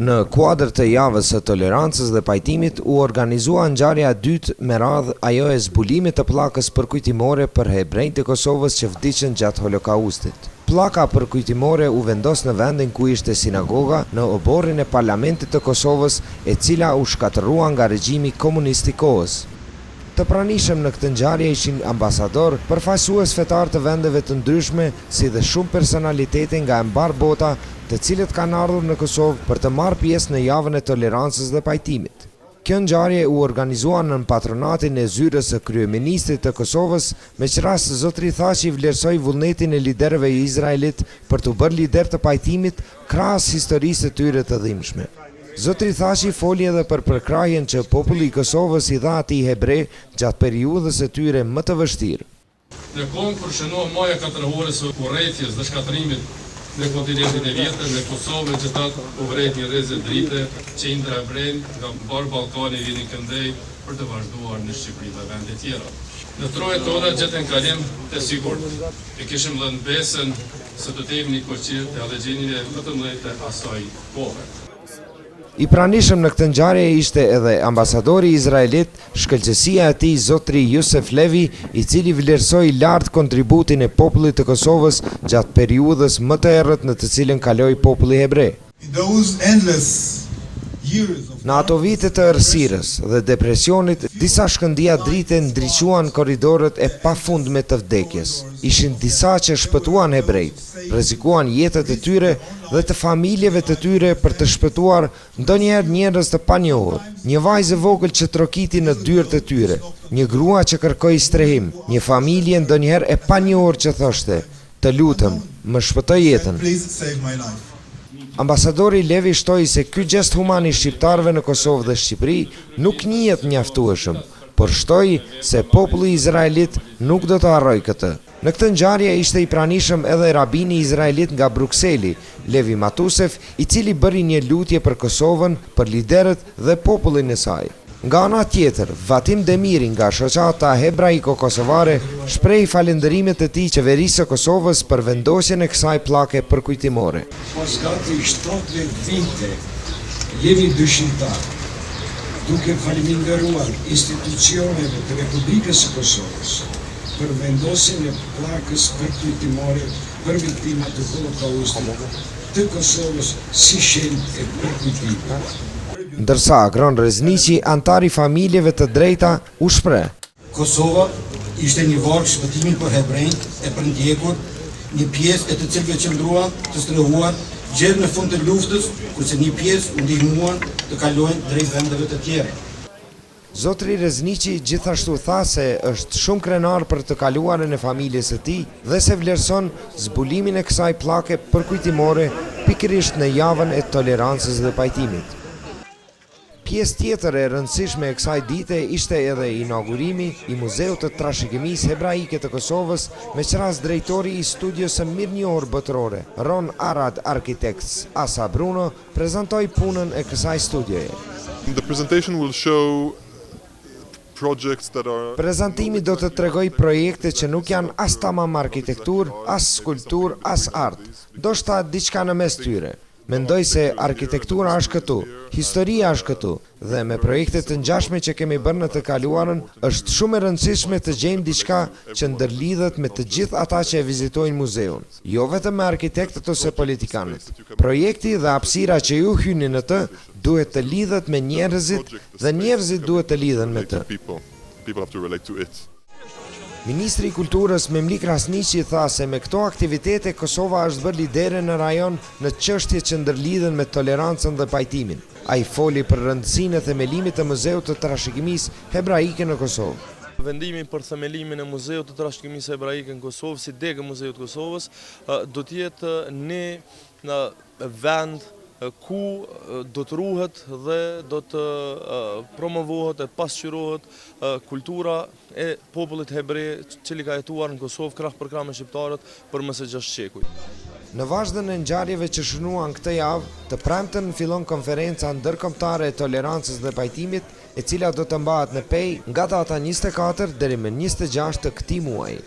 Në kuadër të javës së tolerancës dhe pajtimit u organizua ngjarja e dytë me radhë, ajo e zbulimit të pllakës përkujtimore për hebrejtë të Kosovës që vdiqën gjatë Holokaustit. Pllaka përkujtimore u vendos në vendin ku ishte sinagoga në oborrin e Parlamentit të Kosovës, e cila u shkatërrua nga regjimi komunist i kohës. Të pranishëm në këtë ngjarje ishin ambasador, përfaqësues fetar të vendeve të ndryshme, si dhe shumë personalitete nga e mbar bota, të cilët kanë ardhur në Kosovë për të marrë pjesë në javën e tolerancës dhe pajtimit. Kjo ngjarje u organizua në patronatin e zyrës së kryeministrit të Kosovës, me qëras zotëri Thaçi vlerësoi vullnetin e liderëve izraelit për të bërë lider të pajtimit krahas historisë së tyre të dhimbshme. Zotëri Thaçi foli edhe për përkrahjen që populli i Kosovës i dha atij hebre gjatë periudhës së tyre më të vështirë. Në kohën kur shënohë maja katërore së urrëties dhe shkatërimit në kontinentin e vjetër, në Kosovë që tatë u vrejt një rrezë drite që indra e vrenë nga mbar Ballkani vinin këndej për të vazhduar në Shqipëri dhe vende tjera. Në trojet tona gjetën kalim të sigurt. E kishim lënë besën se do të jemi një koqir të alexhenin e 19 të asaj kohe. I pranishëm në këtë ngjarje ishte edhe ambasadori izraelit, shkëlqësia e tij zotëri Jusef Levi, i cili vlerësoi lart kontributin e popullit të Kosovës gjatë periudhës më të errët në të cilën kaloi populli hebre. Në ato vite të errësirës dhe depresionit, disa shkëndija drite ndriçuan korridorët e pafundme të vdekjes. Ishin disa që shpëtuan hebrejt, rrezikuan jetët e tyre dhe të familjeve të tyre për të shpëtuar ndonjëherë njerëz të panjohur, një vajzë e vogël që trokiti në dyert e tyre, një grua që kërkoi strehim, një familje ndonjëherë e panjohur që thoshte: "Të lutem, më shpëtoj jetën." Ambasadori Levi shtoi se ky gest human i shqiptarëve në Kosovë dhe Shqipëri nuk njihet mjaftueshëm, por shtoi se populli izraelit nuk do të harrojë këtë. Në këtë ngjarje ishte i pranishëm edhe rabini izraelit nga Brukseli, Levi Matusef, i cili bëri një lutje për Kosovën, për liderët dhe popullin e saj. Nga ana tjetër, Vatim Demiri nga shoqata hebraiko-kosovare shpreh falënderimet e tij qeverisë së Kosovës për vendosjen e kësaj pllake përkujtimore. Pas gati 70 vite jemi dëshirtar, duke falënderuar institucioneve të Republikës së Kosovës për vendosjen e pllakës përkujtimore për viktimat e Holokaustit të Kosovës si shenjë e përkujtimit. Ndërsa Agron Rezniqi, antar i familjeve të drejta, u shpreh: Kosova ishte një varg shpëtimin për hebrejt e për ndjekur, një pjesë e të cilëve qëndruan të strehuar gjerë në fund të luftës, kurse një pjesë u ndihmuan të kalojnë drejt vendeve të tjera. Zotëri Rezniqi gjithashtu tha se është shumë krenar për të kaluarën e familjes së tij dhe se vlerëson zbulimin e kësaj pllake përkujtimore pikërisht në javën e tolerancës dhe pajtimit. Pjesë tjetër e rëndësishme e kësaj dite ishte edhe inaugurimi i Muzeut të Trashëgimisë Hebraike të Kosovës, me qëras drejtori i studios së mirënjohur botërore, Ron Arad Architects Asa Bruno, prezantoi punën e kësaj studioje. The presentation will show projects that are... Prezantimi do të tregoj projekte që nuk janë as tamam arkitektur, as skulptur, as art, ndoshta diçka në mes tyre. Mendoj se arkitektura është këtu, historia është këtu, dhe me projekte të ngjashme që kemi bërë në të kaluarën, është shumë e rëndësishme të gjejmë diçka që ndërlidhet me të gjithë ata që e vizitojnë muzeun, jo vetëm me arkitektët ose politikanët. Projekti dhe hapësira që ju hyni në të duhet të lidhet me njerëzit dhe njerëzit duhet të lidhen me të. Ministri i Kulturës Memlik Rasniqi tha se me këto aktivitete Kosova është bërë lidere në rajon në çështje që ndërlidhen me tolerancën dhe pajtimin. Ai foli për rëndësinë e themelimit të Muzeut të Trashëgimisë Hebraike në Kosovë. Vendimi për themelimin e Muzeut të Trashëgimisë Hebraike në Kosovë si degë Muzeut të Kosovës do të jetë në vend ku do të ruhet dhe do të promovohet e pasqyrohet kultura e popullit hebre cili ka jetuar në Kosovë krah për krah me shqiptarët për më së 6 shekuj. Në vazhdën e ngjarjeve që shënuan këtë javë, të premten fillon konferenca ndërkombëtare e tolerancës dhe pajtimit, e cila do të mbahet në Pej nga data 24 deri më 26 të këtij muaji.